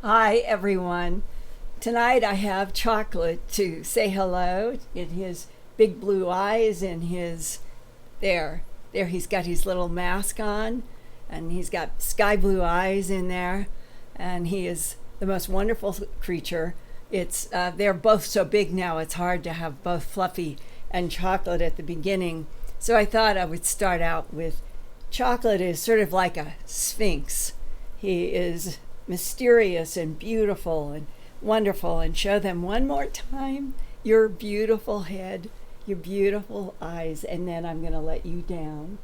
Hi, everyone. Tonight I have Chocolate to say hello in his big blue eyes and his there he's got his little mask on and he's got sky blue eyes in there and he is the most wonderful creature. It's they're both so big now it's hard to have both Fluffy and Chocolate at the beginning. So I thought I would start out with Chocolate is sort of like a sphinx. He is mysterious and beautiful and wonderful, and show them one more time your beautiful head, your beautiful eyes, and then I'm going to let you down.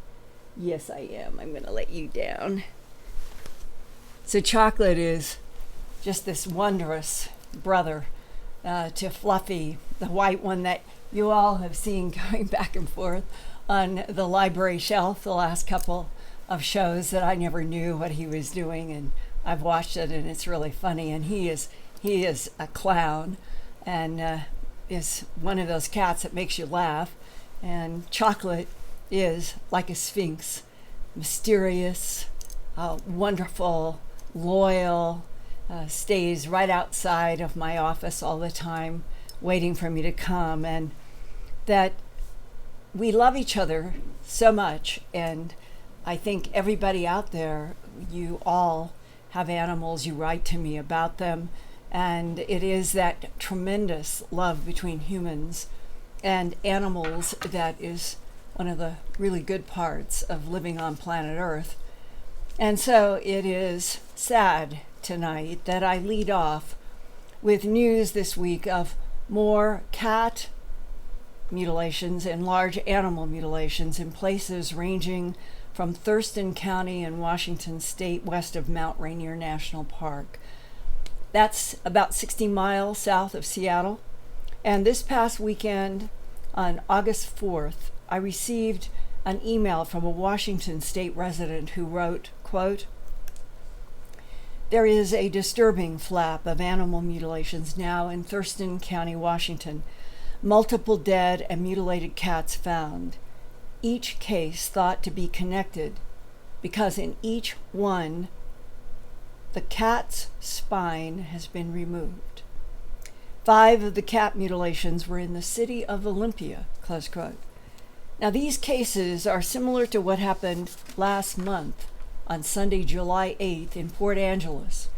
Yes, I am. I'm going to let you down. So Chocolate is just this wondrous brother to Fluffy, the white one that you all have seen going back and forth on the library shelf the last couple of shows that I never knew what he was doing, and I've watched it and it's really funny. And he is a clown and is one of those cats that makes you laugh. And Chocolate is like a sphinx, mysterious, wonderful, loyal, stays right outside of my office all the time waiting for me to come, and that we love each other so much. And I think everybody out there, you all have animals, you write to me about them, and it is that tremendous love between humans and animals that is one of the really good parts of living on planet Earth. And so it is sad tonight that I lead off with news this week of more cat mutilations and large animal mutilations in places ranging from Thurston County in Washington State west of Mount Rainier National Park. That's about 60 miles south of Seattle. And this past weekend, on August 4th, I received an email from a Washington State resident who wrote, quote, "There is a disturbing flap of animal mutilations now in Thurston County, Washington. Multiple dead and mutilated cats found. Each case thought to be connected because in each one, the cat's spine has been removed. 5 of the cat mutilations were in the city of Olympia," close quote. Now, these cases are similar to what happened last month on Sunday, July 8th in Port Angeles,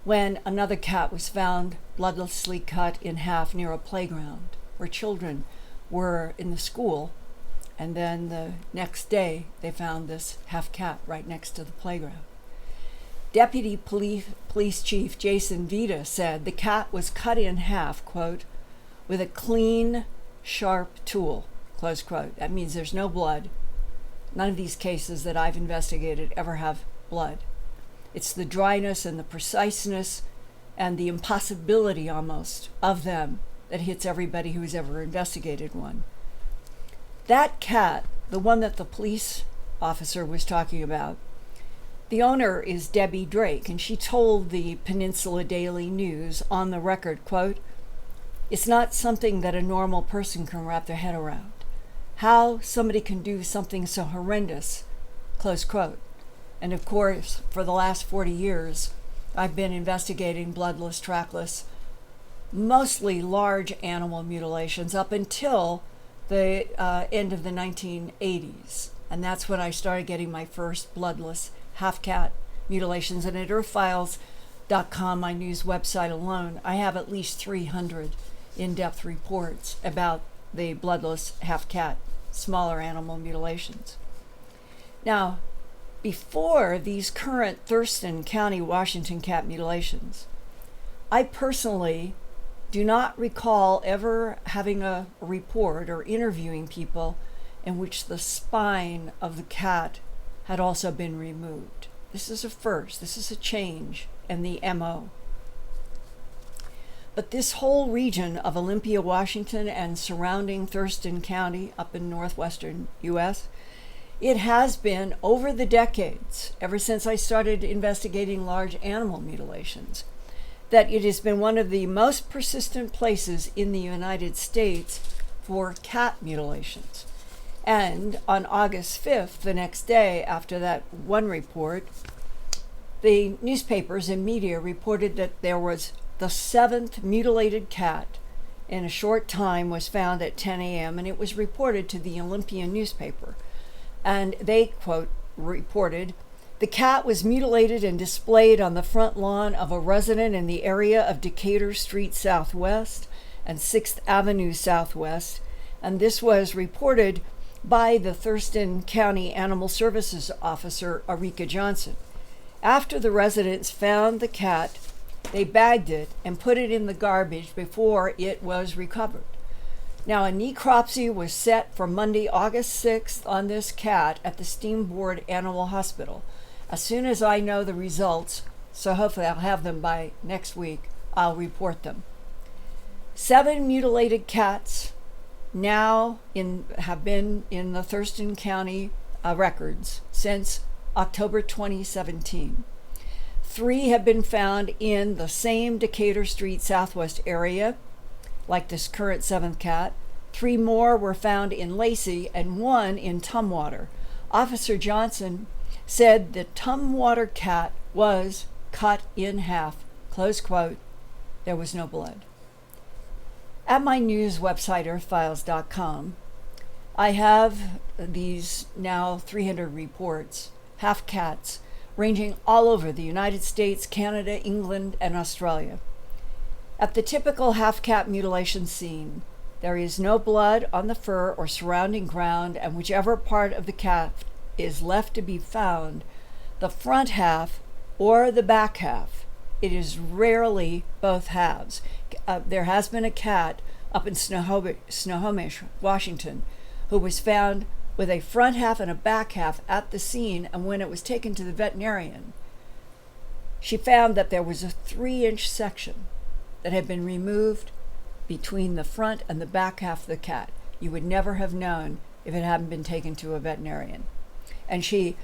when another cat was found bloodlessly cut in half near a playground where children were in the school. And then the next day, they found this half cat right next to the playground. Deputy Police Chief Jason Vita said the cat was cut in half, quote, "with a clean, sharp tool," close quote. That means there's no blood. None of these cases that I've investigated ever have blood. It's the dryness and the preciseness and the impossibility almost of them that hits everybody who's ever investigated one. That cat, the one that the police officer was talking about, the owner is Debbie Drake, and she told the Peninsula Daily News on the record, quote, "It's not something that a normal person can wrap their head around. How somebody can do something so horrendous," close quote. And of course, for the last 40 years, I've been investigating bloodless, trackless, mostly large animal mutilations up until the end of the 1980s. And that's when I started getting my first bloodless half-cat mutilations. And at earthfiles.com, my news website alone, I have at least 300 in-depth reports about the bloodless half-cat, smaller animal mutilations. Now, before these current Thurston County, Washington cat mutilations, I personally do not recall ever having a report or interviewing people in which the spine of the cat had also been removed. This is a first. This is a change in the MO. But this whole region of Olympia, Washington, and surrounding Thurston County up in northwestern U.S., it has been over the decades, ever since I started investigating large animal mutilations, that it has been one of the most persistent places in the United States for cat mutilations. And on August 5th, the next day after that one report, The newspapers and media reported that there was the 7th mutilated cat in a short time was found at 10 a.m., and it was reported to the Olympian newspaper. And they, quote, reported, "The cat was mutilated and displayed on the front lawn of a resident in the area of Decatur Street Southwest and 6th Avenue Southwest," and this was reported by the Thurston County Animal Services Officer, Arika Johnson. After the residents found the cat, they bagged it and put it in the garbage before it was recovered. Now, a necropsy was set for Monday, August 6th on this cat at the Steamboat Animal Hospital. As soon as I know the results, so hopefully I'll have them by next week, I'll report them. 7 mutilated cats now have been in the Thurston County records since October 2017. 3 have been found in the same Decatur Street Southwest area, like this current 7th cat. 3 more were found in Lacey and 1 in Tumwater. Officer Johnson said the Tumwater cat was cut in half, close quote. There was no blood. At my news website, earthfiles.com, I have these now 300 reports, half cats, ranging all over the United States, Canada, England, and Australia. At the typical half-cat mutilation scene, there is no blood on the fur or surrounding ground, and whichever part of the cat is left to be found, the front half or the back half. It is rarely both halves. There has been a cat up in Snohomish, Washington, who was found with a front half and a back half at the scene, and when it was taken to the veterinarian, she found that there was a 3-inch section that had been removed between the front and the back half of the cat. You would never have known if it hadn't been taken to a veterinarian. And she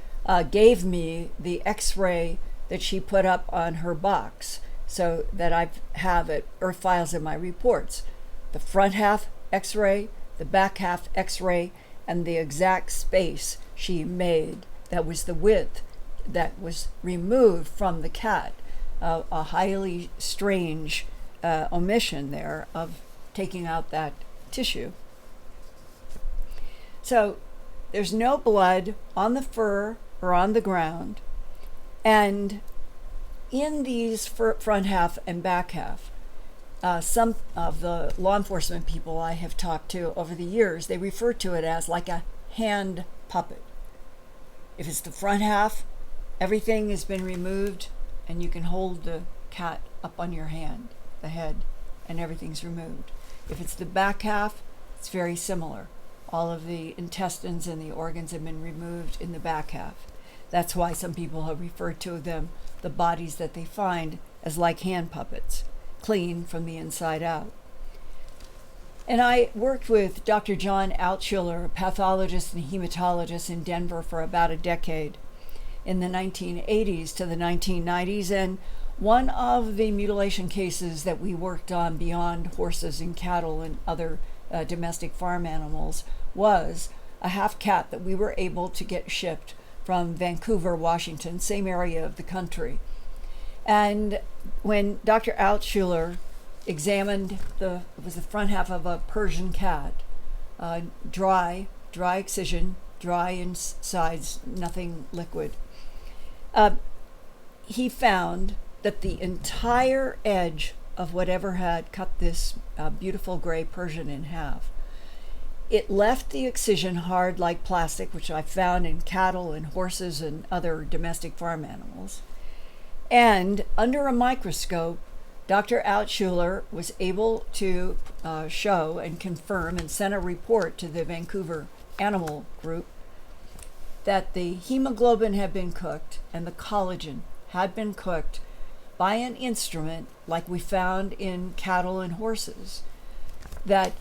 gave me the x-ray that she put up on her box so that I have at Earth Files in my reports. The front half x-ray, the back half x-ray, and the exact space she made. That was the width that was removed from the cat. A highly strange omission there of taking out that tissue. So there's no blood on the fur or on the ground. And in these front half and back half, some of the law enforcement people I have talked to over the years, they refer to it as like a hand puppet. If it's the front half, everything has been removed and you can hold the cat up on your hand, the head, and everything's removed. If it's the back half, it's very similar. All of the intestines and the organs have been removed in the back half. That's why some people have referred to them, the bodies that they find, as like hand puppets, clean from the inside out. And I worked with Dr. John Altschuler, a pathologist and hematologist in Denver for about a decade in the 1980s to the 1990s. And one of the mutilation cases that we worked on beyond horses and cattle and other domestic farm animals was a half cat that we were able to get shipped from Vancouver, Washington, same area of the country. And when Dr. Altschuler examined it was the front half of a Persian cat, dry excision, dry insides, nothing liquid. He found that the entire edge of whatever had cut this beautiful gray Persian in half, it left the excision hard like plastic, which I found in cattle and horses and other domestic farm animals. And under a microscope, Dr. Altschuler was able to show and confirm and send a report to the Vancouver Animal Group that the hemoglobin had been cooked and the collagen had been cooked by an instrument like we found in cattle and horses that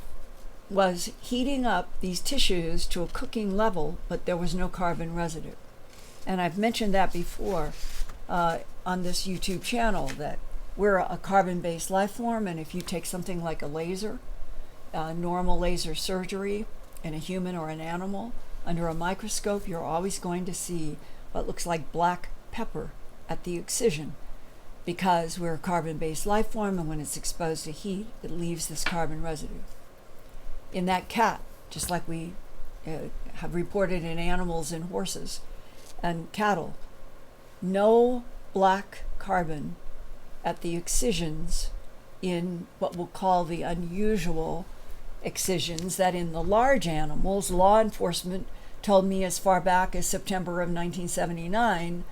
was heating up these tissues to a cooking level, but there was no carbon residue. And I've mentioned that before on this YouTube channel, that we're a carbon-based life form, and if you take something like a laser, normal laser surgery in a human or an animal, under a microscope, you're always going to see what looks like black pepper at the excision, because we're a carbon-based life form, and when it's exposed to heat, it leaves this carbon residue. In that cat, just like we have reported in animals and horses and cattle, no black carbon at the excisions in what we'll call the unusual excisions that in the large animals, law enforcement told me as far back as September of 1979,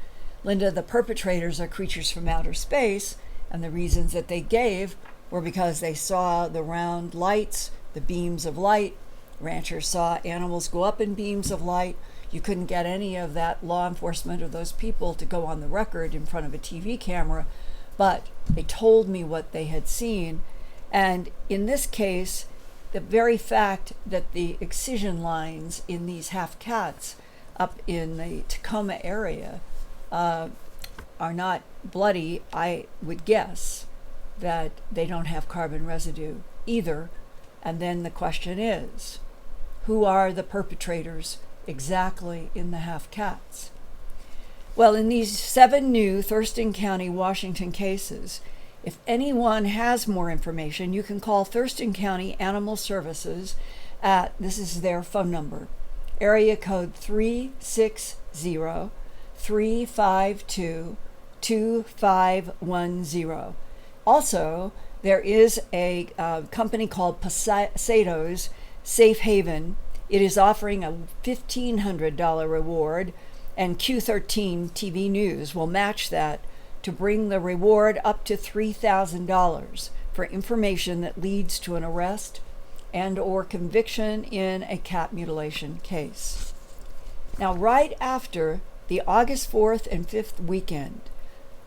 Linda, the perpetrators are creatures from outer space, and the reasons that they gave were because they saw the round lights, the beams of light. Ranchers saw animals go up in beams of light. You couldn't get any of that law enforcement or those people to go on the record in front of a TV camera, but they told me what they had seen. And in this case, the very fact that the excision lines in these half cats up in the Tacoma area are not bloody, I would guess that they don't have carbon residue either. And then the question is, who are the perpetrators exactly in the half cats? Well, in these 7 new Thurston County, Washington cases, if anyone has more information, you can call Thurston County Animal Services at, this is their phone number, area code 360-352-2510. Also, there is a company called Pasado's Safe Haven. It is offering a $1,500 reward, and Q13 TV News will match that to bring the reward up to $3,000 for information that leads to an arrest and or conviction in a cat mutilation case. Now, right after the August 4th and 5th weekend,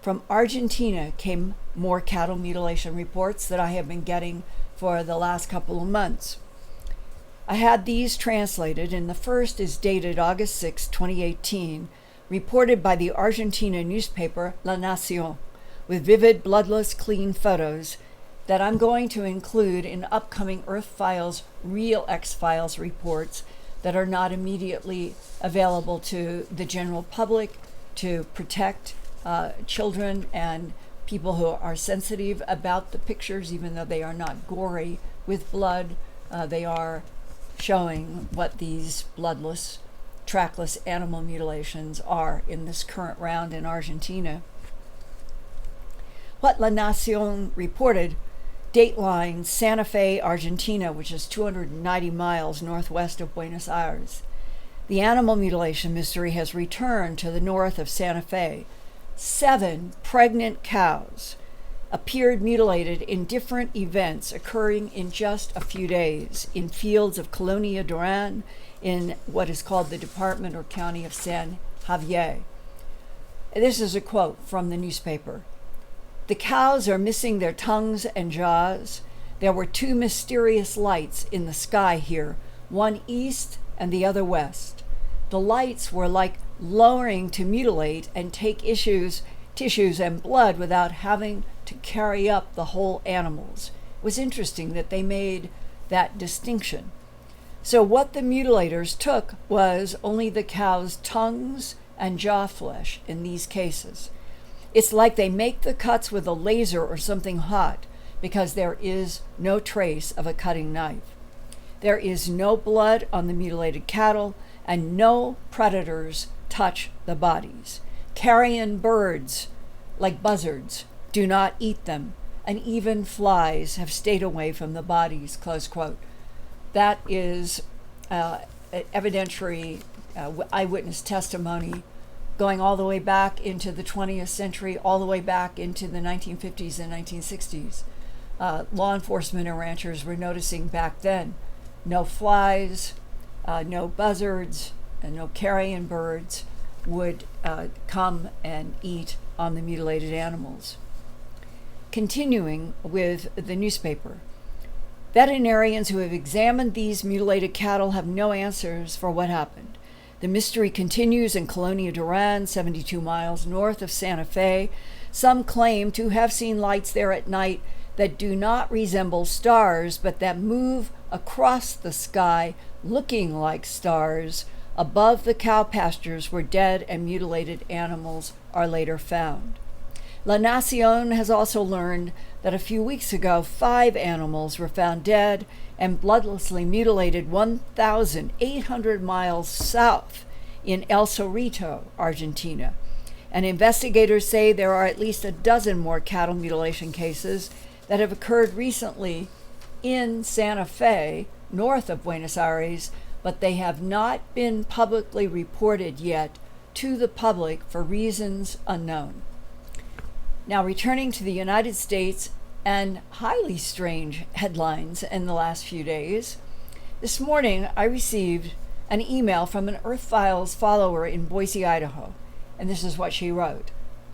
from Argentina came more cattle mutilation reports that I have been getting for the last couple of months. I had these translated, and the first is dated August 6, 2018, reported by the Argentina newspaper La Nación, with vivid, bloodless, clean photos that I'm going to include in upcoming Earth Files, Real X-Files reports that are not immediately available to the general public to protect children and people who are sensitive about the pictures, even though they are not gory with blood. They are showing what these bloodless, trackless animal mutilations are in this current round in Argentina. What La Nación reported, Dateline, Santa Fe, Argentina, which is 290 miles northwest of Buenos Aires. The animal mutilation mystery has returned to the north of Santa Fe. 7 pregnant cows appeared mutilated in different events occurring in just a few days in fields of Colonia Duran in what is called the department or county of San Javier. This is a quote from the newspaper. The cows are missing their tongues and jaws. There were 2 mysterious lights in the sky here, one east and the other west. The lights were like lowering to mutilate and take tissues and blood without having to carry up the whole animals. It was interesting that they made that distinction. So what the mutilators took was only the cow's tongues and jaw flesh in these cases. It's like they make the cuts with a laser or something hot because there is no trace of a cutting knife. There is no blood on the mutilated cattle, and no predators touch the bodies. Carrion birds, like buzzards, do not eat them, and even flies have stayed away from the bodies, close quote. That is evidentiary eyewitness testimony going all the way back into the 20th century, all the way back into the 1950s and 1960s. Law enforcement and ranchers were noticing back then no flies, no buzzards, and no carrion birds would come and eat on the mutilated animals. Continuing with the newspaper, veterinarians who have examined these mutilated cattle have no answers for what happened. The mystery continues in Colonia Duran, 72 miles north of Santa Fe. Some claim to have seen lights there at night that do not resemble stars, but that move across the sky looking like stars above the cow pastures where dead and mutilated animals are later found. La Nacion has also learned that a few weeks ago, 5 animals were found dead and bloodlessly mutilated 1,800 miles south in El Cerrito, Argentina. And investigators say there are at least a dozen more cattle mutilation cases that have occurred recently in Santa Fe, north of Buenos Aires, but they have not been publicly reported yet to the public for reasons unknown. Now, returning to the United States and highly strange headlines in the last few days, this morning I received an email from an Earth Files follower in Boise, Idaho, and this is what she wrote.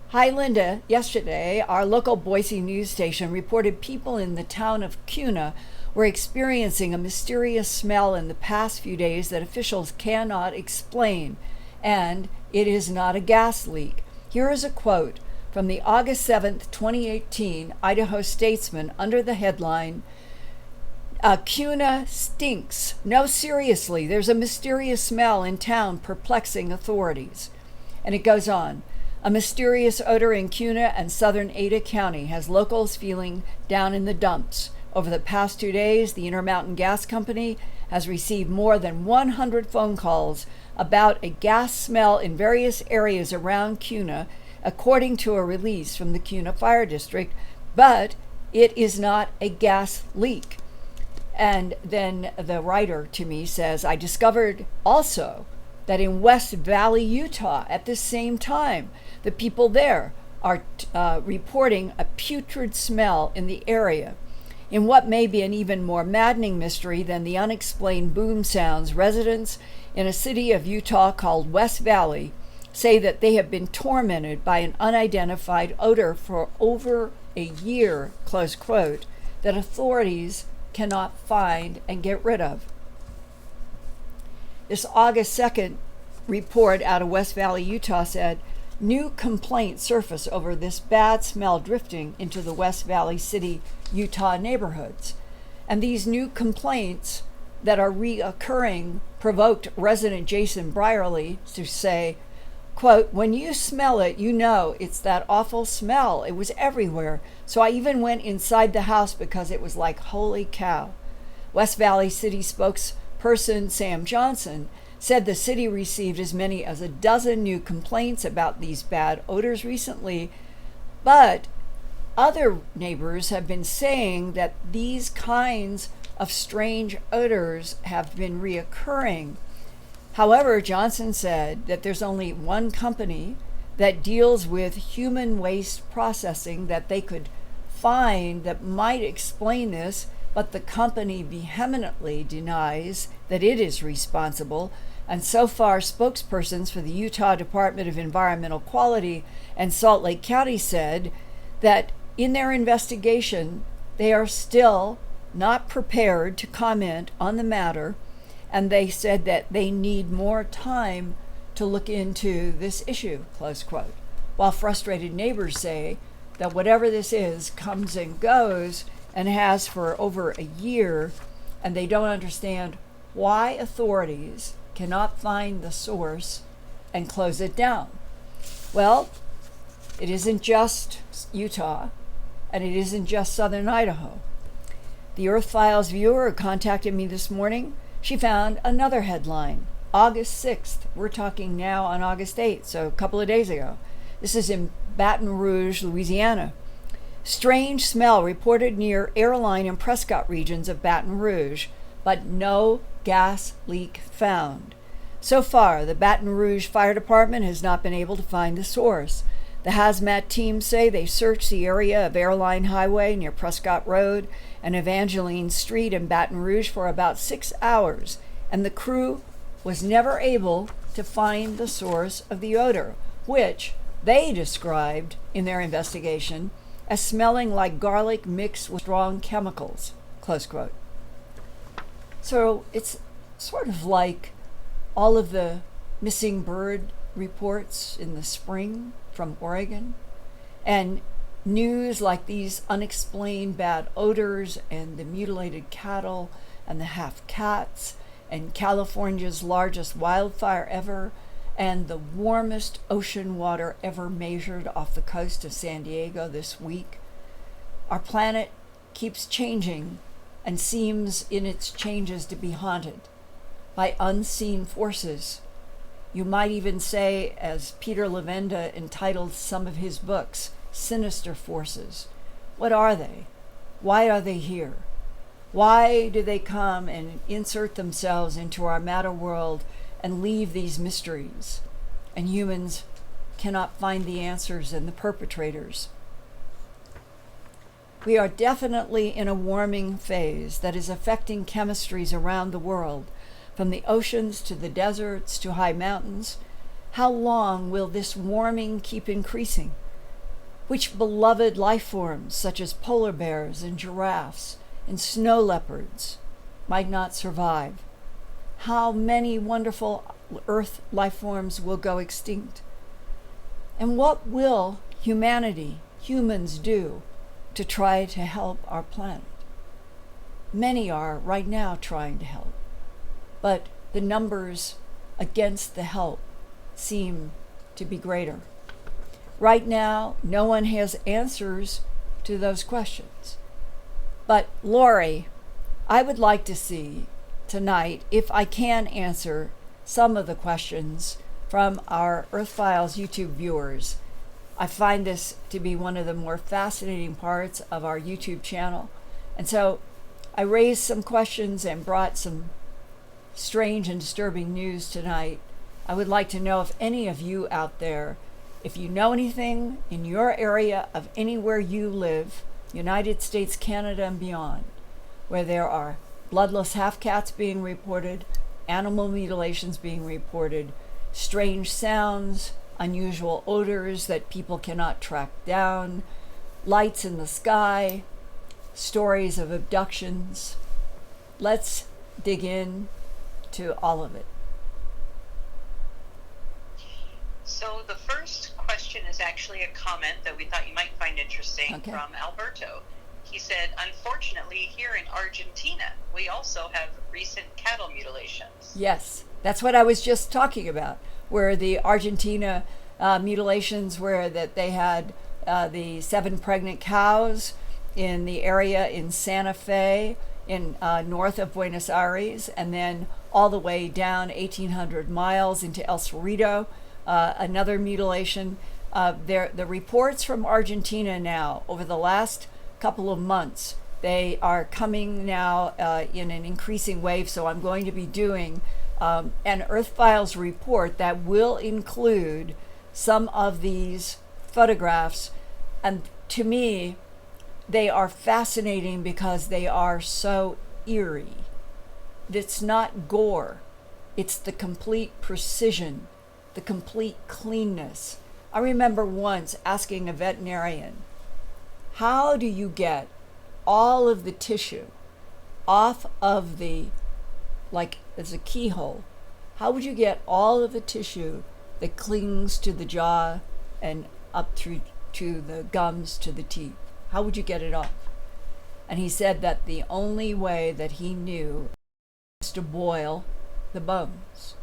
Hi, Linda. Yesterday, our local Boise news station reported people in the town of Cuna were experiencing a mysterious smell in the past few days that officials cannot explain, and it is not a gas leak. Here is a quote from the August 7th, 2018 Idaho Statesman under the headline, Cuna stinks. No, seriously, there's a mysterious smell in town perplexing authorities. And it goes on. A mysterious odor in Cuna and southern Ada County has locals feeling down in the dumps. Over the past 2 days, the Intermountain Gas Company has received more than 100 phone calls about a gas smell in various areas around Cuna, according to a release from the Cuna Fire District, but it is not a gas leak. And then the writer to me says, I discovered also that in West Valley, Utah, at the same time, the people there are reporting a putrid smell in the area. In what may be an even more maddening mystery than the unexplained boom sounds, residents in a city of Utah called West Valley say that they have been tormented by an unidentified odor for over a year, close quote, that authorities cannot find and get rid of. This August 2nd report out of West Valley, Utah said, new complaints surface over this bad smell drifting into the West Valley City, Utah neighborhoods. And these new complaints that are reoccurring provoked resident Jason Brierly to say, quote, when you smell it, you know it's that awful smell. It was everywhere. So I even went inside the house because it was like, holy cow. West Valley City spokesperson Sam Johnson said the city received as many as a dozen new complaints about these bad odors recently, but other neighbors have been saying that these kinds of strange odors have been reoccurring. However, Johnson said that there's only one company that deals with human waste processing that they could find that might explain this, but the company vehemently denies that it is responsible. And so far, spokespersons for the Utah Department of Environmental Quality and Salt Lake County said that in their investigation, they are still not prepared to comment on the matter, and they said that they need more time to look into this issue, close quote. While frustrated neighbors say that whatever this is comes and goes and has for over a year, and they don't understand why authorities cannot find the source and close it down. Well, it isn't just Utah, and it isn't just southern Idaho. The Earth Files viewer contacted me this morning. She found another headline, August 6th. We're talking now on August 8th, so a couple of days ago. This is in Baton Rouge, Louisiana. Strange smell reported near Airline and Prescott regions of Baton Rouge, but no gas leak found. So far, the Baton Rouge Fire Department has not been able to find the source. The hazmat teams say they searched the area of Airline Highway near Prescott Road and Evangeline Street in Baton Rouge for about 6 hours, and the crew was never able to find the source of the odor, which they described in their investigation as smelling like garlic mixed with strong chemicals, close quote. So it's sort of like all of the missing bird reports in the spring from Oregon, and news like these unexplained bad odors and the mutilated cattle and the half cats and California's largest wildfire ever, and the warmest ocean water ever measured off the coast of San Diego this week. Our planet keeps changing and seems in its changes to be haunted by unseen forces. You might even say, as Peter Levenda entitled some of his books, sinister forces. What are they? Why are they here? Why do they come and insert themselves into our matter world and leave these mysteries? And humans cannot find the answers and the perpetrators. We are definitely in a warming phase that is affecting chemistries around the world, from the oceans to the deserts to high mountains. How long will this warming keep increasing? Which beloved life forms, such as polar bears and giraffes and snow leopards, might not survive? How many wonderful Earth life forms will go extinct? And what will humans do to try to help our planet? Many are right now trying to help, but the numbers against the help seem to be greater. Right now, no one has answers to those questions. But Lori, I would like to see tonight if I can answer some of the questions from our Earth Files YouTube viewers. I find this to be one of the more fascinating parts of our YouTube channel. And so I raised some questions and brought some strange and disturbing news tonight. I would like to know if any of you out there, if you know anything in your area of anywhere you live, United States, Canada, and beyond, where there are bloodless half-cats being reported, animal mutilations being reported, strange sounds, unusual odors that people cannot track down, lights in the sky, stories of abductions. Let's dig in to all of it. So the first question is actually a comment that we thought you might find interesting from Alberto. He said, unfortunately, here in Argentina, we also have recent cattle mutilations. Yes, that's what I was just talking about, where the Argentina mutilations, where that they had the 7 pregnant cows in the area in Santa Fe, in north of Buenos Aires, and then all the way down 1,800 miles into El Cerrito, another mutilation. The reports from Argentina now, over the last couple of months, they are coming now in an increasing wave. So I'm going to be doing an Earth Files report that will include some of these photographs. And to me, they are fascinating because they are so eerie. It's not gore. It's the complete precision, the complete cleanness. I remember once asking a veterinarian, how do you get all of the tissue off of the, like as a keyhole, how would you get all of the tissue that clings to the jaw and up through to the gums to the teeth? How would you get it off? And he said that the only way that he knew was to boil the bones.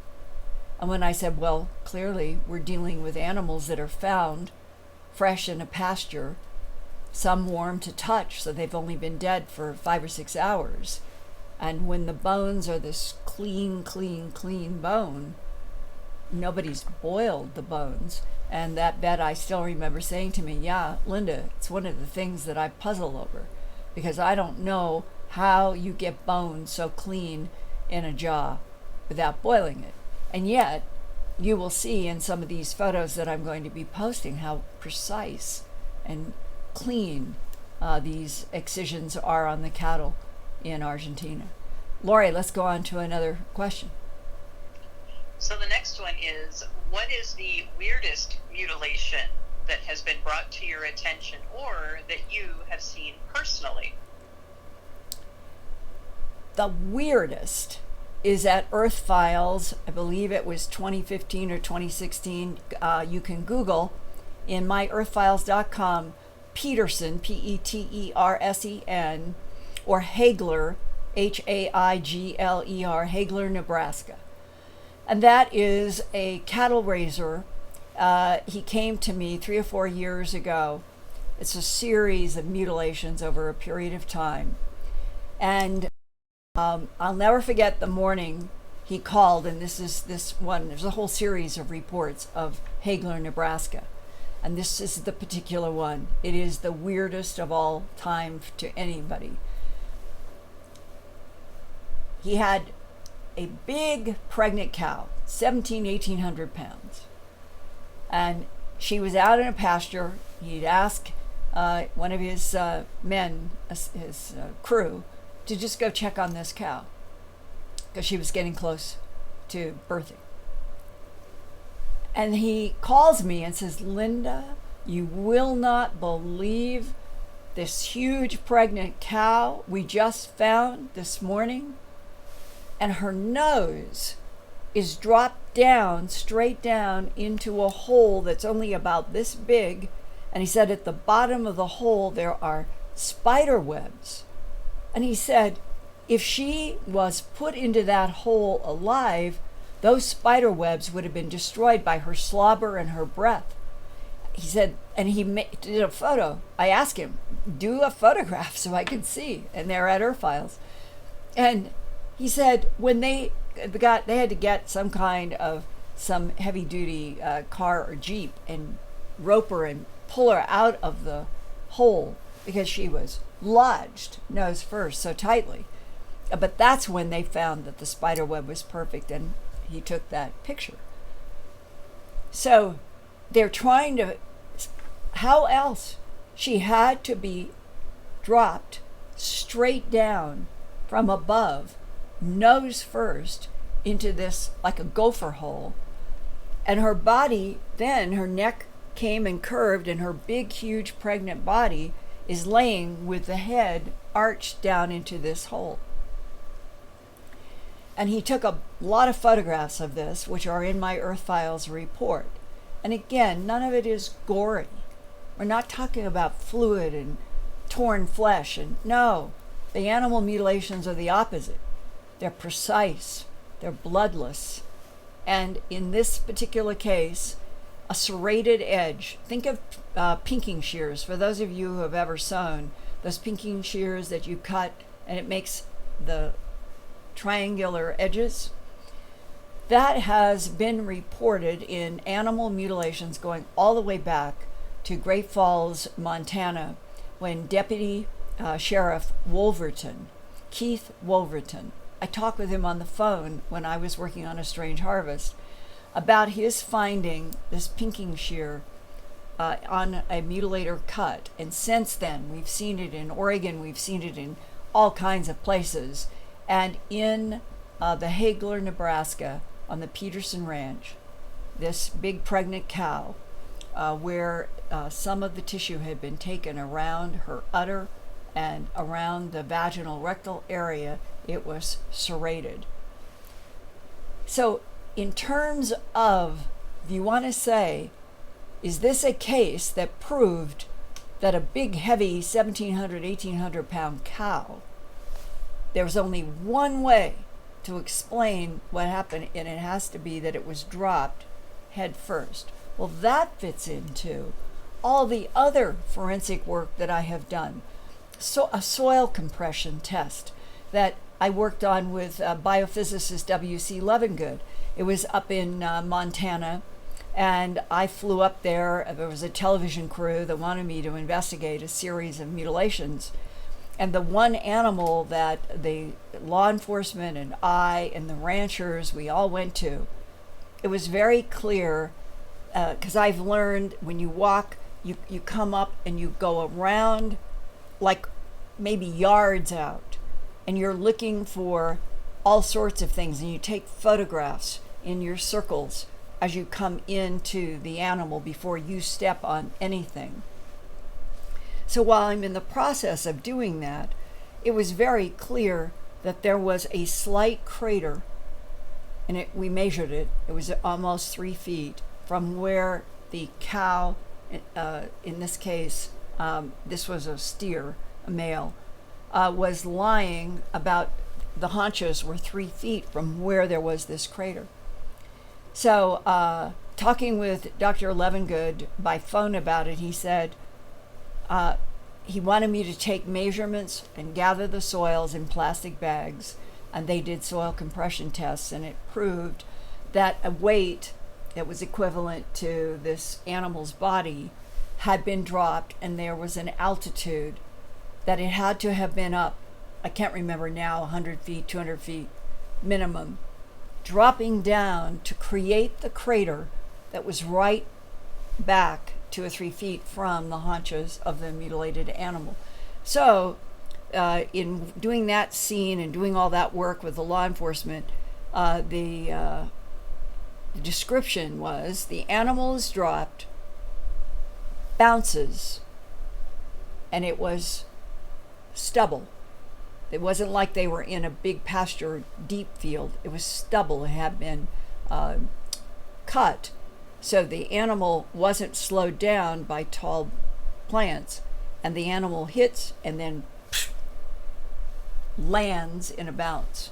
And when I said, well, clearly we're dealing with animals that are found fresh in a pasture, some warm to touch, so they've only been dead for 5 or 6 hours. And when the bones are this clean bone, nobody's boiled the bones. And that vet, I still remember saying to me, yeah, Linda, it's one of the things that I puzzle over, because I don't know how you get bones so clean in a jaw without boiling it. And yet, you will see in some of these photos that I'm going to be posting how precise and clean these excisions are on the cattle in Argentina. Lori, let's go on to another question. So the next one is, what is the weirdest mutilation that has been brought to your attention or that you have seen personally? The weirdest is at Earth Files. I believe it was 2015 or 2016. You can Google in myearthfiles.com Petersen, Petersen, or Hagler, Haigler, Haigler, Nebraska. And that is a cattle raiser. He came to me 3 or 4 years ago. It's a series of mutilations over a period of time. And I'll never forget the morning he called, and this one, there's a whole series of reports of Haigler, Nebraska. And this is the particular one. It is the weirdest of all time to anybody. He had a big pregnant cow, 1,800 pounds. And she was out in a pasture. He'd ask one of his men, his crew, to just go check on this cow because she was getting close to birthing. And he calls me and says, Linda, you will not believe this huge pregnant cow we just found this morning. And her nose is dropped down, straight down into a hole that's only about this big. And he said at the bottom of the hole there are spider webs. And he said if she was put into that hole alive, those spider webs would have been destroyed by her slobber and her breath. He said, and he did a photo. I asked him, do a photograph so I can see. And they're at her files. And he said when they had to get some heavy duty car or Jeep and rope her and pull her out of the hole because she was lodged nose first so tightly. But that's when they found that the spider web was perfect, and he took that picture. So they're trying to, how else? She had to be dropped straight down from above, nose first, into this like a gopher hole. And her body, then her neck came and curved, and her big, huge, pregnant body is laying with the head arched down into this hole. And he took a lot of photographs of this, which are in my Earth Files report. And again, none of it is gory. We're not talking about fluid and torn flesh. And no, the animal mutilations are the opposite. They're precise, they're bloodless. And in this particular case, a serrated edge. Think of pinking shears. For those of you who have ever sewn, those pinking shears that you cut and it makes the triangular edges. That has been reported in animal mutilations going all the way back to Great Falls, Montana, when Deputy Sheriff Wolverton, Keith Wolverton, I talked with him on the phone when I was working on A Strange Harvest about his finding this pinking shear on a mutilator cut. And since then, we've seen it in Oregon, we've seen it in all kinds of places. And in the Haigler, Nebraska, on the Peterson Ranch, this big pregnant cow, where some of the tissue had been taken around her udder and around the vaginal rectal area, it was serrated. So in terms of, if you want to say, is this a case that proved that a big, heavy 1,700, 1,800 pound cow, there was only one way to explain what happened, and it has to be that it was dropped head first. Well, that fits into all the other forensic work that I have done. So a soil compression test that I worked on with biophysicist W.C. Levengood. It was up in Montana, and I flew up there. There was a television crew that wanted me to investigate a series of mutilations. And the one animal that the law enforcement and I and the ranchers, we all went to, it was very clear, because I've learned when you walk, you come up and you go around like maybe yards out, and you're looking for all sorts of things, and you take photographs in your circles as you come into the animal before you step on anything. So while I'm in the process of doing that, it was very clear that there was a slight crater, and we measured it. It was almost 3 feet from where the cow, in this case, this was a steer, a male, was lying about, the haunches were 3 feet from where there was this crater. So talking with Dr. Levengood by phone about it, he said he wanted me to take measurements and gather the soils in plastic bags, and they did soil compression tests, and it proved that a weight that was equivalent to this animal's body had been dropped, and there was an altitude that it had to have been up, I can't remember now, 100 feet, 200 feet minimum, dropping down to create the crater that was right back 2 or 3 feet from the haunches of the mutilated animal. So in doing that scene and doing all that work with the law enforcement, the description was the animal is dropped, bounces, and it was stubble. It wasn't like they were in a big pasture deep field. It was stubble. It had been cut. So the animal wasn't slowed down by tall plants, and the animal hits and then lands in a bounce.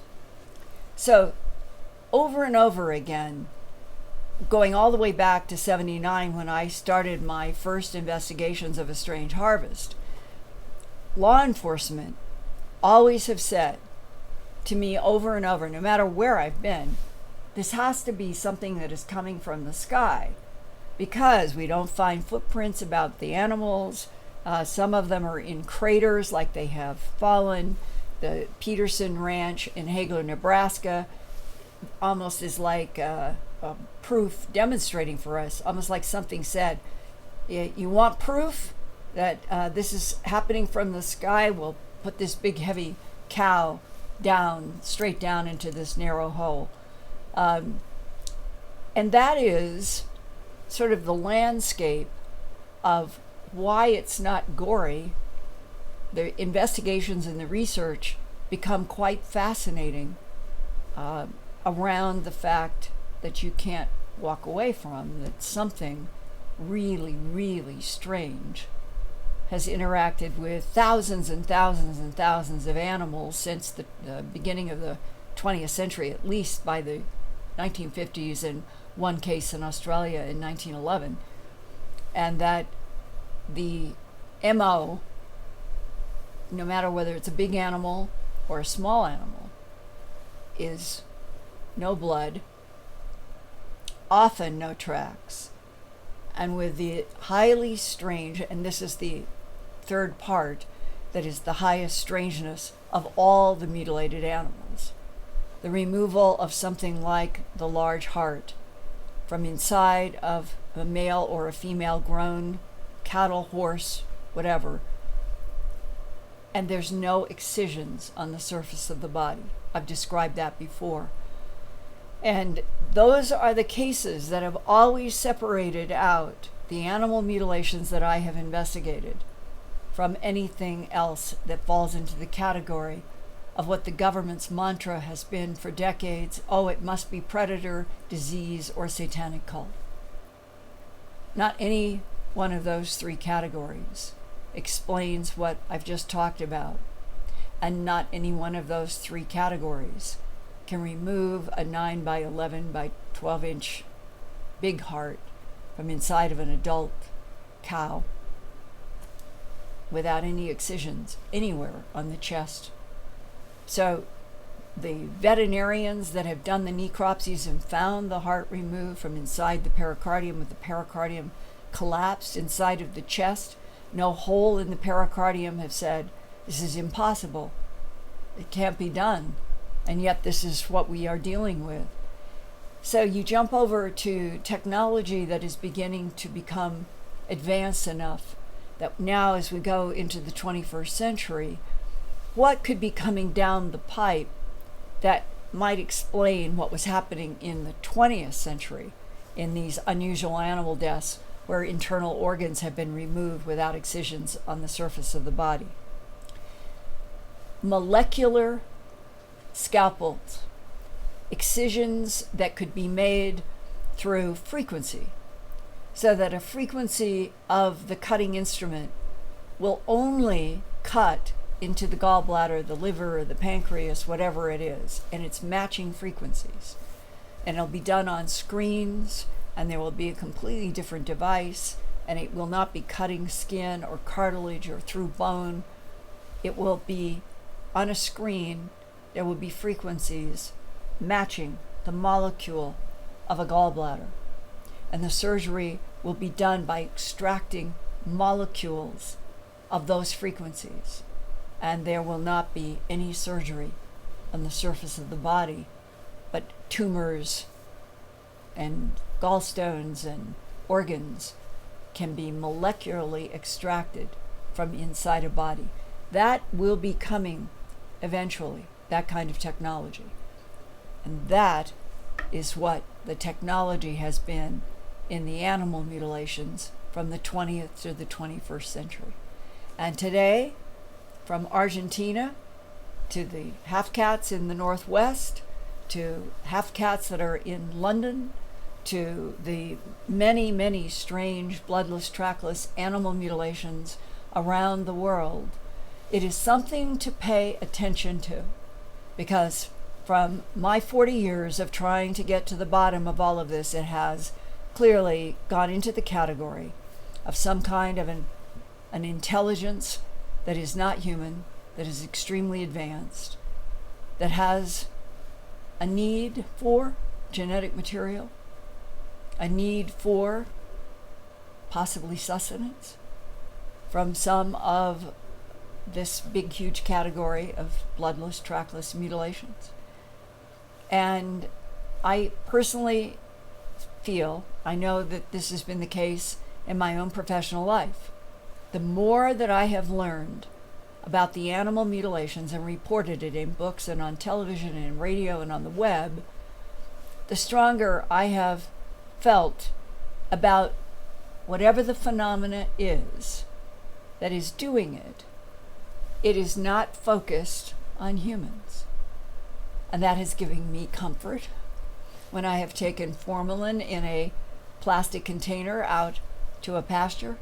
So over and over again, going all the way back to 79 when I started my first investigations of a strange harvest, law enforcement always have said to me over and over, no matter where I've been, this has to be something that is coming from the sky, because we don't find footprints about the animals. Some of them are in craters, like they have fallen. The Peterson Ranch in Hagler, Nebraska, almost is like a proof demonstrating for us, almost like something said, you want proof that this is happening from the sky? We'll put this big heavy cow down, straight down into this narrow hole. And that is sort of the landscape of why it's not gory. The investigations and the research become quite fascinating around the fact that you can't walk away from, that something really, really strange has interacted with thousands and thousands and thousands of animals since the beginning of the 20th century, at least by the 1950s, and one case in Australia in 1911. And that the MO, no matter whether it's a big animal or a small animal, is no blood, often no tracks, and with the highly strange, and this is the third part that is the highest strangeness of all the mutilated animals, the removal of something like the large heart from inside of a male or a female grown cattle, horse, whatever, and there's no excisions on the surface of the body. I've described that before. And those are the cases that have always separated out the animal mutilations that I have investigated from anything else that falls into the category of what the government's mantra has been for decades: oh, it must be predator, disease, or satanic cult. Not any one of those three categories explains what I've just talked about, and not any one of those three categories can remove a 9 by 11 by 12 inch big heart from inside of an adult cow without any excisions anywhere on the chest. So the veterinarians that have done the necropsies and found the heart removed from inside the pericardium, with the pericardium collapsed inside of the chest, no hole in the pericardium, have said, this is impossible. It can't be done. And yet this is what we are dealing with. So you jump over to technology that is beginning to become advanced enough that now, as we go into the 21st century, what could be coming down the pipe that might explain what was happening in the 20th century in these unusual animal deaths where internal organs have been removed without excisions on the surface of the body? Molecular scalpels, excisions that could be made through frequency, so that a frequency of the cutting instrument will only cut into the gallbladder, the liver, the pancreas, whatever it is, and it's matching frequencies. And it'll be done on screens, and there will be a completely different device, and it will not be cutting skin or cartilage or through bone. It will be on a screen. There will be frequencies matching the molecule of a gallbladder. And the surgery will be done by extracting molecules of those frequencies. And there will not be any surgery on the surface of the body, but tumors and gallstones and organs can be molecularly extracted from inside a body. That will be coming eventually, that kind of technology. And that is what the technology has been in the animal mutilations from the 20th to the 21st century. And today, from Argentina to the half cats in the Northwest, to half cats that are in London, to the many, many strange bloodless, trackless animal mutilations around the world, it is something to pay attention to, because from my 40 years of trying to get to the bottom of all of this, it has clearly gone into the category of some kind of an intelligence that is not human, that is extremely advanced, that has a need for genetic material, a need for possibly sustenance from some of this big, huge category of bloodless, trackless mutilations. And I personally feel, I know that this has been the case in my own professional life, the more that I have learned about the animal mutilations and reported it in books and on television and in radio and on the web, the stronger I have felt about whatever the phenomena is that is doing it. It is not focused on humans. And that has given me comfort when I have taken formalin in a plastic container out to a pasture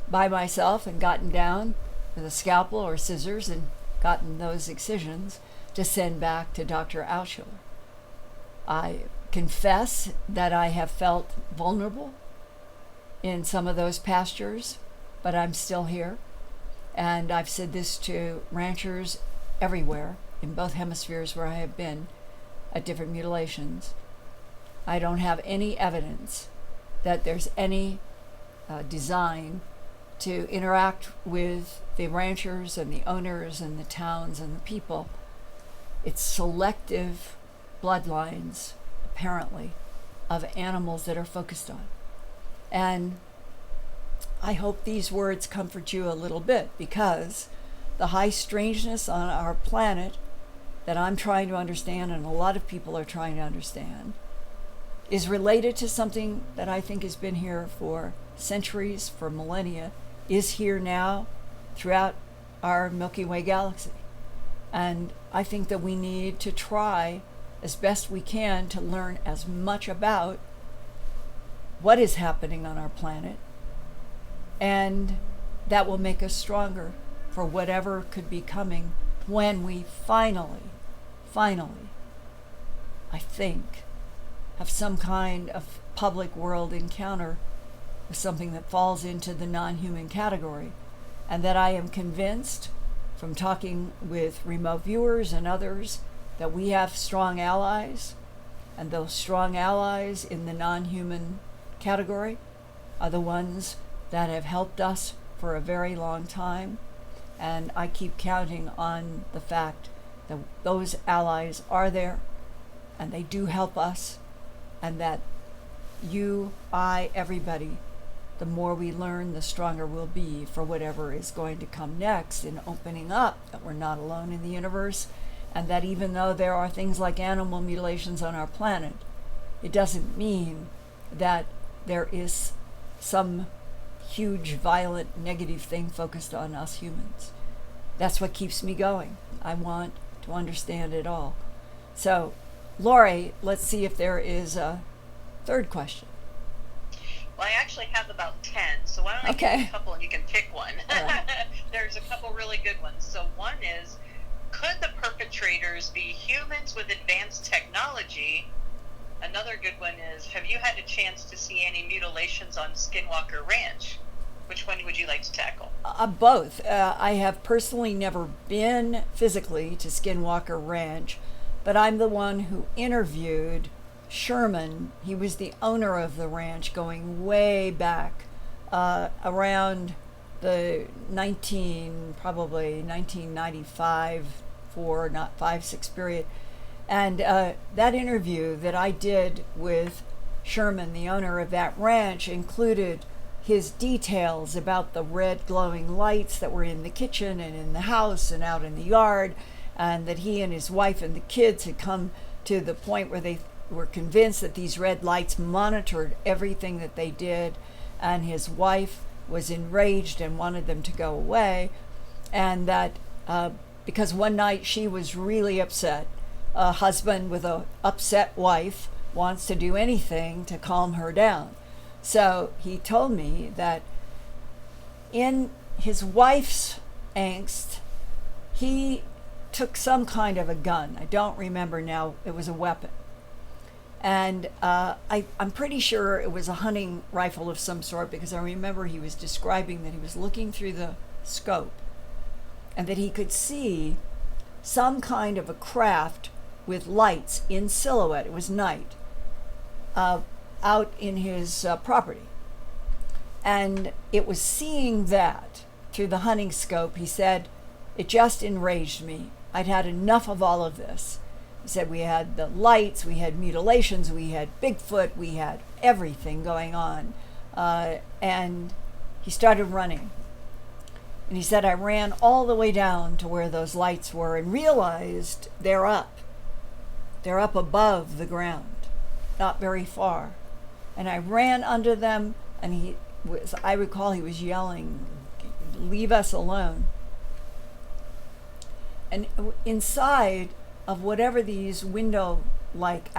by myself and gotten down with a scalpel or scissors and gotten those excisions to send back to Dr. Altschuler. I confess that I have felt vulnerable in some of those pastures, but I'm still here. And I've said this to ranchers everywhere in both hemispheres where I have been at different mutilations. I don't have any evidence that there's any design to interact with the ranchers and the owners and the towns and the people. It's selective bloodlines, apparently, of animals that are focused on. And I hope these words comfort you a little bit, because the high strangeness on our planet that I'm trying to understand, and a lot of people are trying to understand, is related to something that I think has been here for centuries, for millennia, is here now throughout our Milky Way galaxy. And I think that we need to try as best we can to learn as much about what is happening on our planet, and that will make us stronger for whatever could be coming when we finally, I think, have some kind of public world encounter with something that falls into the non-human category. And that I am convinced from talking with remote viewers and others that we have strong allies, and those strong allies in the non-human category are the ones that have helped us for a very long time. And I keep counting on the fact that those allies are there and they do help us, and that you, I, everybody, the more we learn, the stronger we'll be for whatever is going to come next in opening up that we're not alone in the universe, and that even though there are things like animal mutilations on our planet, it doesn't mean that there is some huge, violent, negative thing focused on us humans. That's what keeps me going. I want to understand it all. So, Lori, let's see if there is a third question. Well, I actually actually have about 10, so why don't I give you a couple and you can pick one. Right. There's a couple really good ones. So one is, could the perpetrators be humans with advanced technology? Another good one is, have you had a chance to see any mutilations on Skinwalker Ranch? Which one would you like to tackle? Both. I have personally never been physically to Skinwalker Ranch, but I'm the one who interviewed Sherman. He was the owner of the ranch going way back around the probably 1995, 6 period. And that interview that I did with Sherman, the owner of that ranch, included his details about the red glowing lights that were in the kitchen and in the house and out in the yard, and that he and his wife and the kids had come to the point where they were convinced that these red lights monitored everything that they did, and his wife was enraged and wanted them to go away, and that because one night she was really upset. A husband with an upset wife wants to do anything to calm her down. So he told me that in his wife's angst, he took some kind of a gun. I don't remember now. It was a weapon. And I'm pretty sure it was a hunting rifle of some sort, because I remember he was describing that he was looking through the scope and that he could see some kind of a craft with lights in silhouette. It was night, out in his property. And it was seeing that through the hunting scope, he said, it just enraged me. I'd had enough of all of this. He said we had the lights, we had mutilations, we had Bigfoot, we had everything going on. And he started running. And he said, I ran all the way down to where those lights were and realized they're up. They're up above the ground, not very far. And I ran under them, and I recall he was yelling, leave us alone. And inside of whatever these window-like,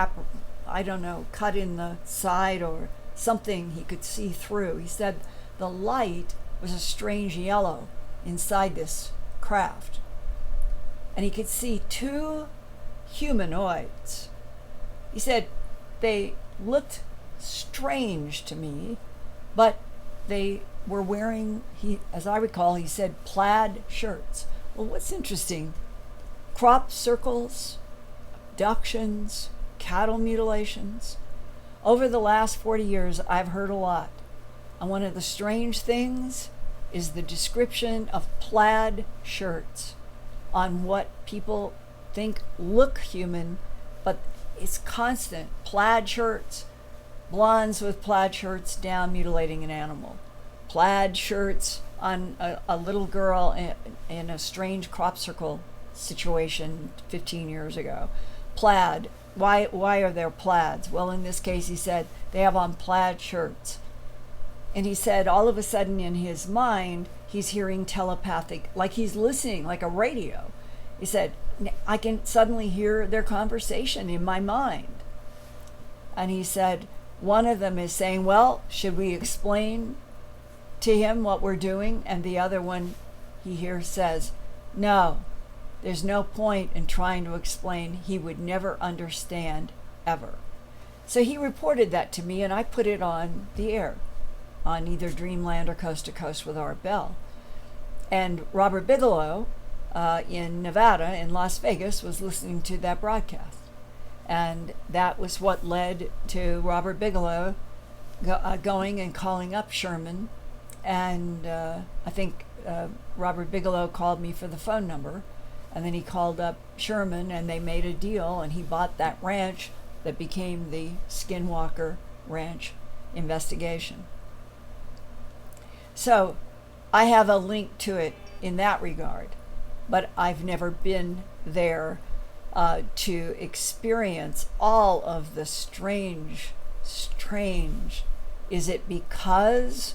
I don't know, cut in the side or something he could see through, he said the light was a strange yellow inside this craft. And he could see two humanoids. He said they looked strange to me, but they were wearing, as I recall, he said plaid shirts. Well, what's interesting, crop circles, abductions, cattle mutilations. Over the last 40 years, I've heard a lot. And one of the strange things is the description of plaid shirts on what people think look human, but it's constant. Plaid shirts, blondes with plaid shirts down mutilating an animal. Plaid shirts on a little girl in a strange crop circle situation 15 years ago. Plaid. Why are there plaids? Well, in this case, he said they have on plaid shirts. And he said all of a sudden in his mind, he's hearing telepathic, like he's listening, like a radio. He said, I can suddenly hear their conversation in my mind. And he said, one of them is saying, well, should we explain to him what we're doing? And the other one, he hears, says, no, there's no point in trying to explain. He would never understand, ever. So he reported that to me, and I put it on the air, on either Dreamland or Coast to Coast with Art Bell. And Robert Bigelow in Nevada, in Las Vegas, was listening to that broadcast. And that was what led to Robert Bigelow going and calling up Sherman. And I think Robert Bigelow called me for the phone number. And then he called up Sherman, and they made a deal, and he bought that ranch that became the Skinwalker Ranch investigation. So I have a link to it in that regard, but I've never been there to experience all of the strange. Is it because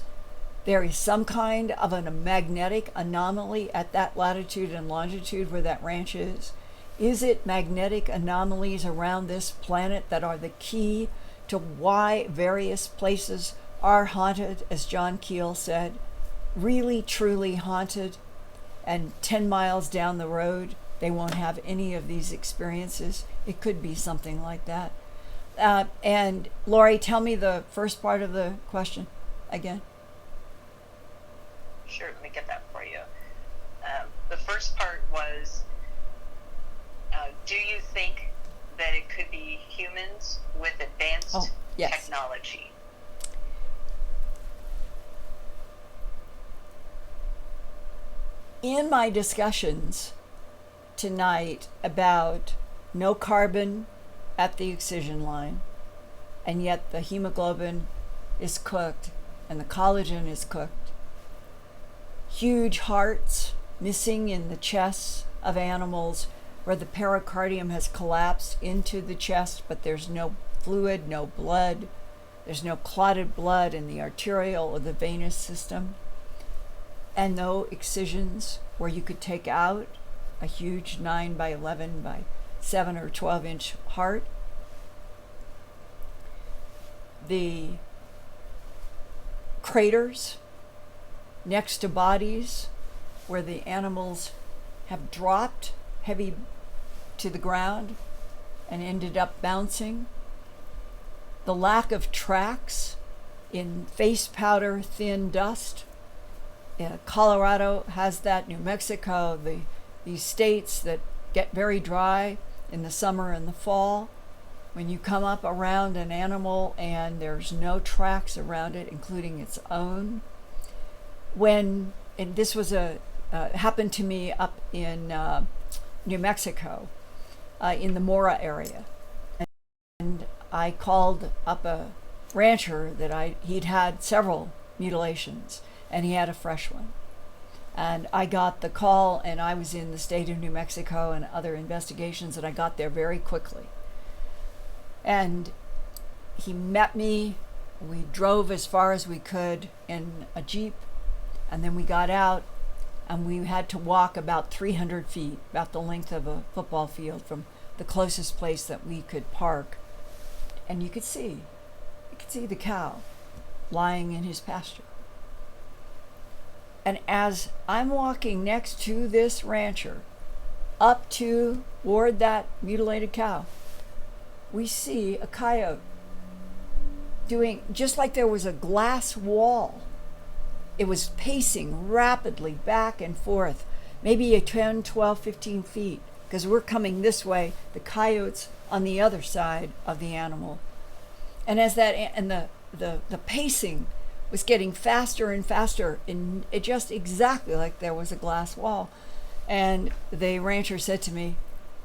there is some kind of a magnetic anomaly at that latitude and longitude where that ranch is? Is it magnetic anomalies around this planet that are the key to why various places are haunted, as John Keel said, really, truly haunted, and 10 miles down the road, they won't have any of these experiences. It could be something like that. And Lori, tell me the first part of the question again. Sure, let me get that for you. The first part was, do you think that it could be humans with advanced technology? In my discussions tonight about no carbon at the excision line, and yet the hemoglobin is cooked and the collagen is cooked, huge hearts missing in the chests of animals where the pericardium has collapsed into the chest, but there's no fluid, no blood, there's no clotted blood in the arterial or the venous system, and no excisions where you could take out a huge 9 by 11 by 7 or 12 inch heart. The craters next to bodies where the animals have dropped heavy to the ground and ended up bouncing. The lack of tracks in face powder, thin dust. Colorado has that, New Mexico, these states that get very dry in the summer and the fall. When you come up around an animal and there's no tracks around it, including its own. And this was happened to me up in New Mexico, in the Mora area. And I called up a rancher that he'd had several mutilations, and he had a fresh one. And I got the call, and I was in the state of New Mexico and other investigations, and I got there very quickly. And he met me. We drove as far as we could in a Jeep, and then we got out, and we had to walk about 300 feet, about the length of a football field, from the closest place that we could park. And you could see the cow lying in his pasture. And as I'm walking next to this rancher, up toward that mutilated cow, we see a coyote doing just like there was a glass wall. It was pacing rapidly back and forth, maybe 10, 12, 15 feet, because we're coming this way, the coyote's on the other side of the animal. And as the pacing was getting faster and faster, and it just exactly like there was a glass wall. And the rancher said to me,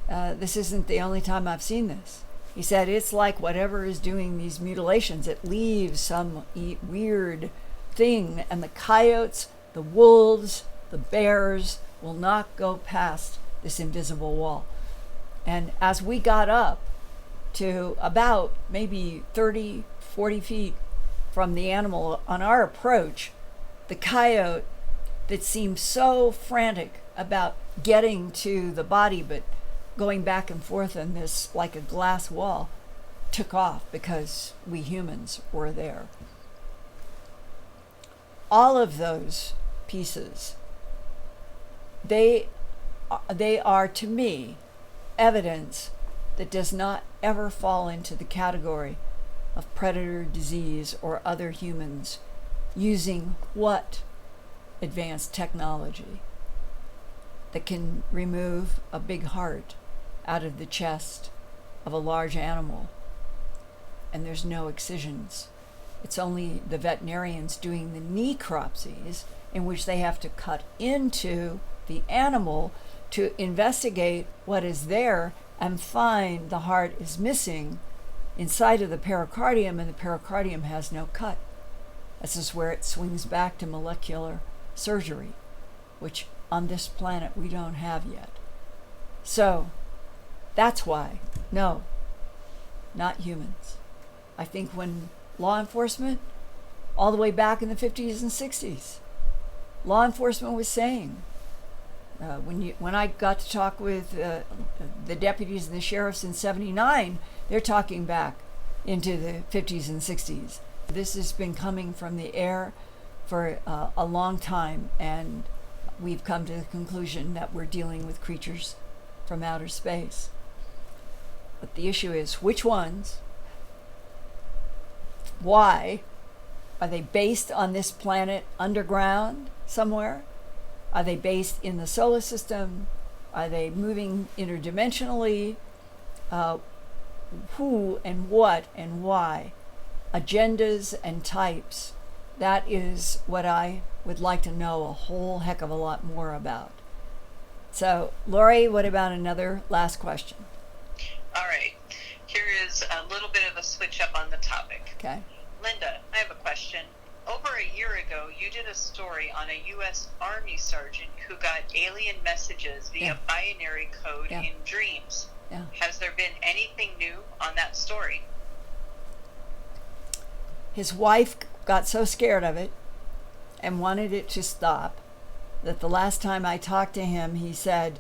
this isn't the only time I've seen this. He said, it's like whatever is doing these mutilations, it leaves some weird thing, and the coyotes, the wolves, the bears will not go past this invisible wall. And as we got up to about maybe 30, 40 feet from the animal on our approach, the coyote that seemed so frantic about getting to the body but going back and forth in this like a glass wall took off because we humans were there. All of those pieces, they are to me evidence that does not ever fall into the category of predator disease or other humans using what advanced technology that can remove a big heart out of the chest of a large animal, and there's no excisions. It's only the veterinarians doing the necropsies, in which they have to cut into the animal to investigate what is there and find the heart is missing inside of the pericardium, and the pericardium has no cut. This is where it swings back to molecular surgery, which on this planet we don't have yet. So that's why, no, not humans. I think when law enforcement, all the way back in the 50s and 60s, law enforcement was saying, when I got to talk with the deputies and the sheriffs in '79, they're talking back into the 50s and 60s. This has been coming from the air for a long time, and we've come to the conclusion that we're dealing with creatures from outer space. But the issue is, which ones? Why? Are they based on this planet underground somewhere? Are they based in the solar system? Are they moving interdimensionally? Who and what and why? Agendas and types. That is what I would like to know a whole heck of a lot more about. So, Lori, what about another last question? All right. Here is a little bit of a switch up on the topic. Okay. Linda, I have a question. Over a year ago, you did a story on a U.S. Army sergeant who got alien messages via binary code in dreams. Yeah. Has there been anything new on that story? His wife got so scared of it and wanted it to stop that the last time I talked to him, he said,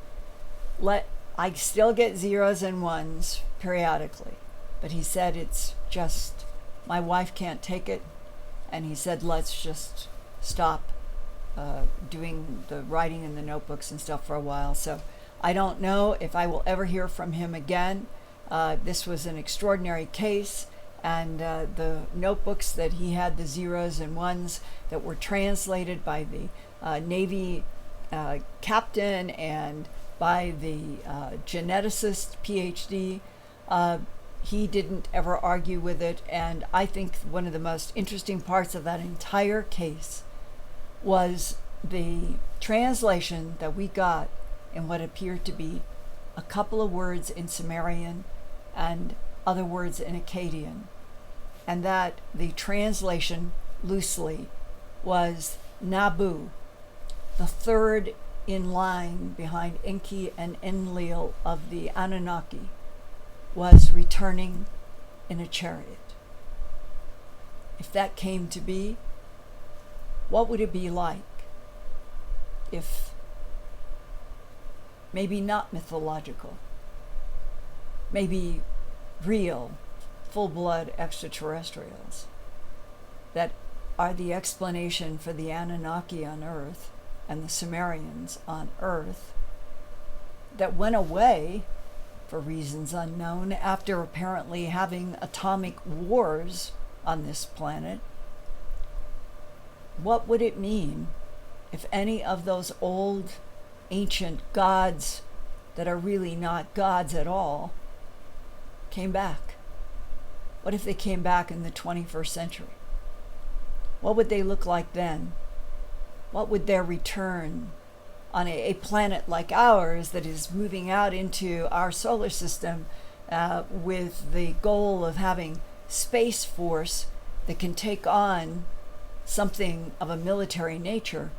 I still get zeros and ones periodically, but he said it's just, my wife can't take it, and he said, let's just stop doing the writing in the notebooks and stuff for a while. So I don't know if I will ever hear from him again. This was an extraordinary case, and the notebooks that he had, the zeros and ones that were translated by the Navy captain and by the geneticist PhD, he didn't ever argue with it. And I think one of the most interesting parts of that entire case was the translation that we got in what appeared to be a couple of words in Sumerian and other words in Akkadian, and that the translation loosely was Nabu, the third in line behind Enki and Enlil of the Anunnaki, was returning in a chariot. If that came to be, what would it be like if, maybe not mythological, maybe real, full-blood extraterrestrials that are the explanation for the Anunnaki on Earth and the Sumerians on Earth, that went away for reasons unknown after apparently having atomic wars on this planet? What would it mean if any of those old ancient gods that are really not gods at all came back? What if they came back in the 21st century? What would they look like then? What would their return on a planet like ours that is moving out into our solar system with the goal of having Space Force that can take on something of a military nature?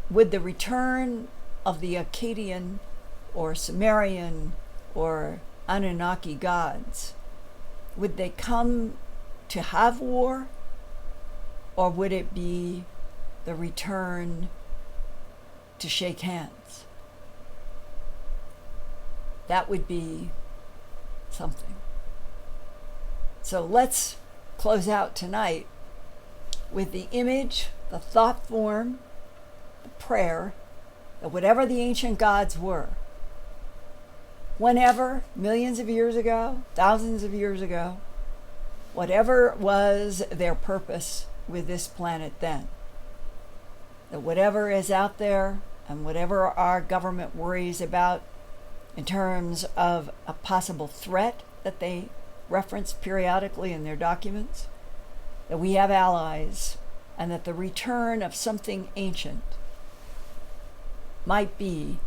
Would the return of the Akkadian or Sumerian or Anunnaki gods, would they come to have war, or would it be the return to shake hands? That would be something. So let's close out tonight with the image, the thought form, the prayer, that whatever the ancient gods were, whenever, millions of years ago, thousands of years ago, whatever was their purpose with this planet then, that whatever is out there and whatever our government worries about in terms of a possible threat that they reference periodically in their documents, that we have allies, and that the return of something ancient might be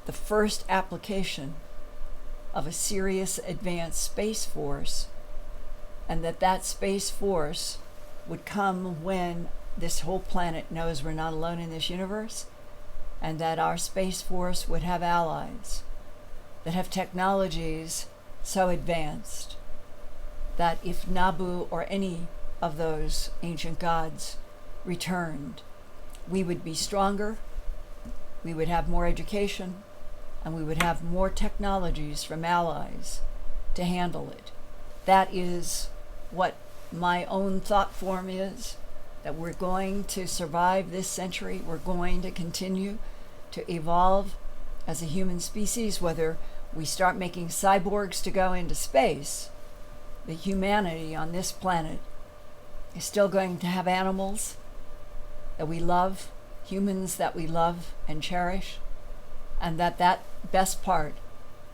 the first application of a serious advanced space force, and that space force would come when this whole planet knows we're not alone in this universe, and that our space force would have allies that have technologies so advanced that if Nabu or any of those ancient gods returned, we would be stronger, we would have more education, and we would have more technologies from allies to handle it. That is what my own thought form is that we're going to survive this century. We're going to continue to evolve as a human species, whether we start making cyborgs to go into space. The humanity on this planet is still going to have animals that we love, humans that we love and cherish, and that best part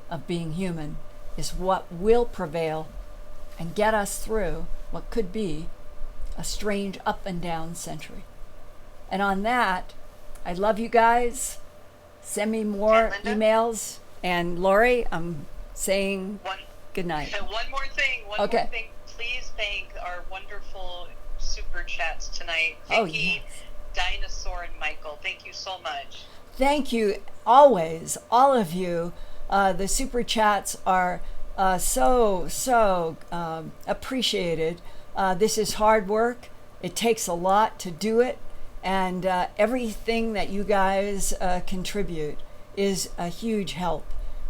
of being human is what will prevail and get us through what could be a strange up and down century. And on that, I love you guys. Send me more emails. And Lori, I'm saying good night. One more thing. One more thing. Please thank our wonderful super chats tonight. Vicky, Dinosaur, and Michael. Thank you so much. Thank you always, all of you. The super chats are so appreciated. This is hard work. It takes a lot to do it. And everything that you guys contribute is a huge help.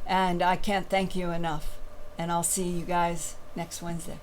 And I can't thank you enough. And I'll see you guys next Wednesday.